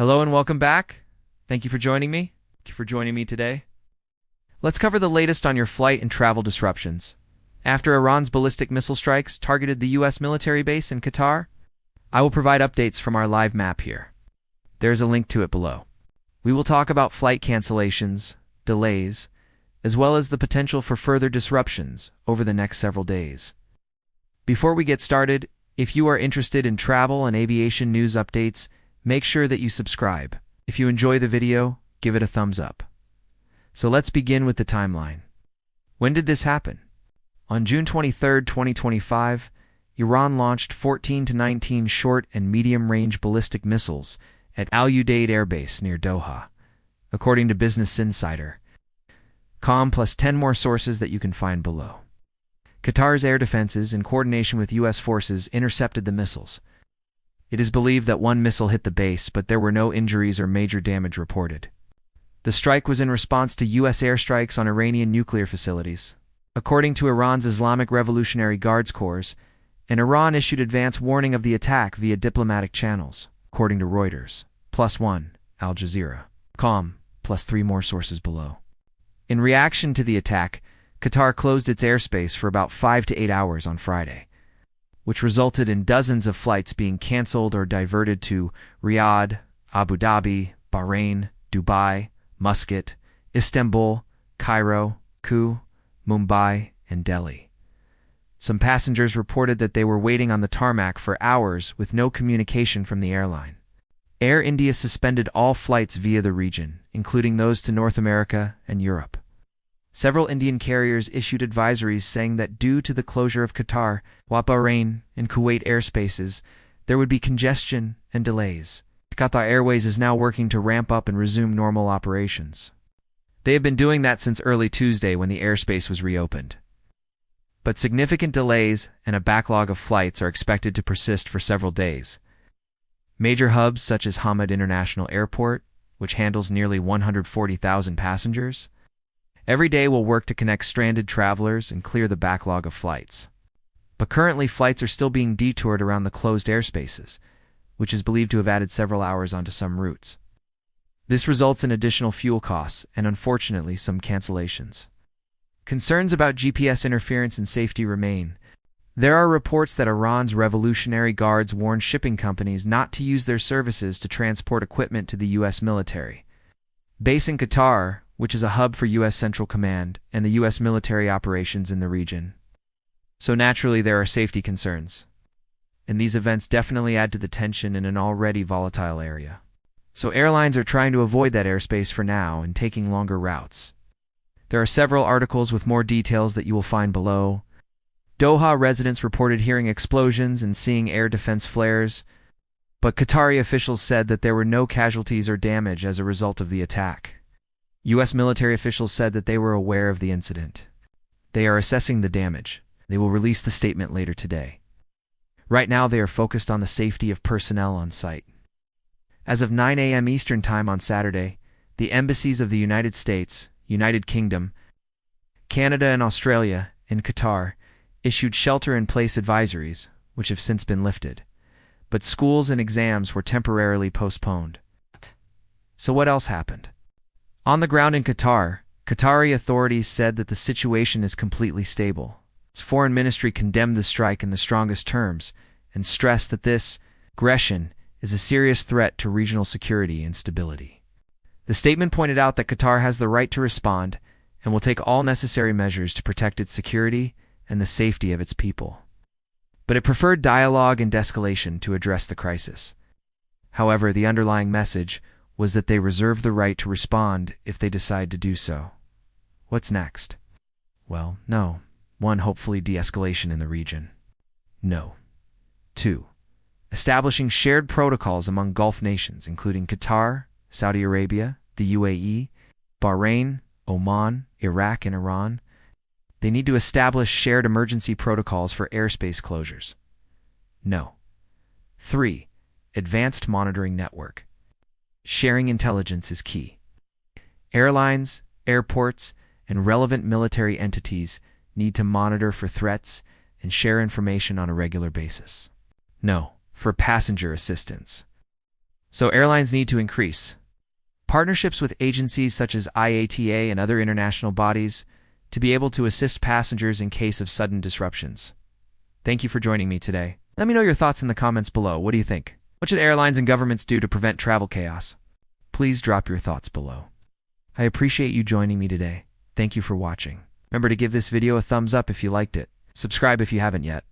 Hello and welcome back. Thank you for joining me. Thank you for joining me today. Let's cover the latest on your flight and travel disruptions. After Iran's ballistic missile strikes targeted the U.S. military base in Qatar, I will provide updates from our live map here. There is a link to it below. We will talk about flight cancellations, delays, as well as the potential for further disruptions over the next several days. Before we get started, if you are interested in travel and aviation news updates, make sure that you subscribe. If you enjoy the video, give it a thumbs up. So let's begin with the timeline. When did this happen? On June 23, 2025, Iran launched 14 to 19 short and medium-range ballistic missiles at Al Udeid Air Base near Doha, according to Business Insider, plus 10 more sources that you can find below. Qatar's air defenses, in coordination with U.S. forces, intercepted the missiles. It is believed that one missile hit the base, but there were no injuries or major damage reported. The strike was in response to U.S. airstrikes on Iranian nuclear facilities. According to Iran's Islamic Revolutionary Guards Corps, Iran issued advance warning of the attack via diplomatic channels, according to Reuters, +1, Al Jazeera, plus 3 more sources below. In reaction to the attack, Qatar closed its airspace for about 5 to 8 hours on Friday, which resulted in dozens of flights being cancelled or diverted to Riyadh, Abu Dhabi, Bahrain, Dubai, Muscat, Istanbul, Cairo, Kuwait, Mumbai, and Delhi. Some passengers reported that they were waiting on the tarmac for hours with no communication from the airline. Air India suspended all flights via the region, including those to North America and Europe. Several Indian carriers issued advisories saying that due to the closure of Qatar, Bahrain, and Kuwait airspaces, there would be congestion and delays. Qatar Airways is now working to ramp up and resume normal operations. They have been doing that since early Tuesday when the airspace was reopened. But significant delays and a backlog of flights are expected to persist for several days. Major hubs such as Hamad International Airport, which handles nearly 140,000 passengers, every day will work to connect stranded travelers and clear the backlog of flights. But currently flights are still being detoured around the closed airspaces, which is believed to have added several hours onto some routes. This results in additional fuel costs and, unfortunately, some cancellations. Concerns about GPS interference and safety remain. There are reports that Iran's Revolutionary Guards warned shipping companies not to use their services to transport equipment to the U.S. military. Based in Qatar, which is a hub for U.S. Central Command and the U.S. military operations in the region. So naturally there are safety concerns. And these events definitely add to the tension in an already volatile area. So airlines are trying to avoid that airspace for now and taking longer routes. There are several articles with more details that you will find below. Doha residents reported hearing explosions and seeing air defense flares, but Qatari officials said that there were no casualties or damage as a result of the attack. U.S. military officials said that they were aware of the incident. They are assessing the damage. They will release the statement later today. Right now they are focused on the safety of personnel on site. As of 9 a.m. Eastern Time on Saturday, the embassies of the United States, United Kingdom, Canada and Australia, and Qatar issued shelter-in-place advisories, which have since been lifted. But schools and exams were temporarily postponed. So what else happened? On the ground in Qatar, Qatari authorities said that the situation is completely stable. Its foreign ministry condemned the strike in the strongest terms and stressed that this aggression is a serious threat to regional security and stability. The statement pointed out that Qatar has the right to respond and will take all necessary measures to protect its security and the safety of its people. But it preferred dialogue and de-escalation to address the crisis. However, the underlying message was that they reserve the right to respond if they decide to do so. What's next? Well, no. 1. Hopefully de-escalation in the region. No. 2. Establishing shared protocols among Gulf nations, including Qatar, Saudi Arabia, the UAE, Bahrain, Oman, Iraq, and Iran. They need to establish shared emergency protocols for airspace closures. No. 3. Advanced monitoring network. Sharing intelligence is key. Airlines, airports, and relevant military entities need to monitor for threats and share information on a regular basis. No, for passenger assistance. So airlines need to increase partnerships with agencies such as IATA and other international bodies to be able to assist passengers in case of sudden disruptions. Thank you for joining me today. Let me know your thoughts in the comments below. What do you think? What should airlines and governments do to prevent travel chaos? Please drop your thoughts below. I appreciate you joining me today. Thank you for watching. Remember to give this video a thumbs up if you liked it. Subscribe if you haven't yet.